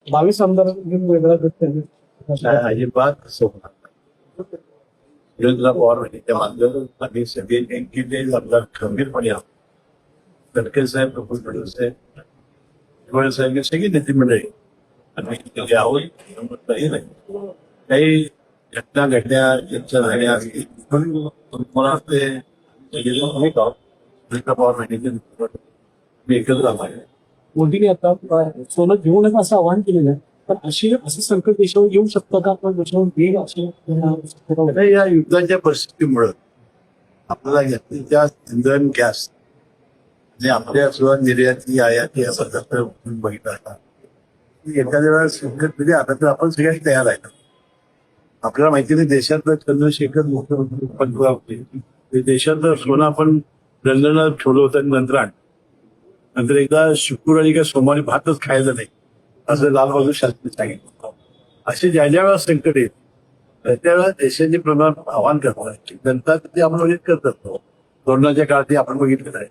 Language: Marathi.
22 आमदार वेगळा गट त्यांनी अजिबात असं होणार नाही. सुरेंद्र पवार यांच्या माध्यमातून आम्ही सगळे नेमके आपला खंबीरपणे आहोत. तडके साहेब, प्रफुल्ल पटेल साहेब, शिवाजी साहेब हे सगळी नेते मंडळी आम्ही तिथे आहोत. काही नाही, काही घटना घडल्या चर्चा झाल्या पण मला वाटते सुरेंद्र पवार यांच्या नेतृत्वात मी एकत्र आलो आहे. मोदींनी आता सोनं घेऊ नका असं आवाहन केलेलं आहे. पण असं संकट देशावर येऊ शकतं का? आपण देशावर येईल अशी आता या युद्धाच्या परिस्थितीमुळं आपल्याला जास्तीच्या इंधन गॅस जे आपल्या सुद्धा निर्याती आयाती असं कसं बघितलं आता एखाद्या वेळेला संकट म्हणजे आता तर आपण सगळ्यांनी तयार आहे. आपल्याला माहिती नाही देशातलं चंद्रशेखर मुख्यमंत्री पंतप्रधान होते, देशातलं सोनं आपण लंडनला ठेवलं होतं नंतर एकदा शुक्रवारी का सोमवारी भातच खायचं नाही असं लालबहादूर शास्त्री सांगितलं. असे ज्या ज्या वेळेला संकट येत त्यावेळेला देशाचे प्रमाण आव्हान करतात जनता ते आपण मदत करत असतो. कोरोनाच्या काळात आपण बघितलेलं आहे.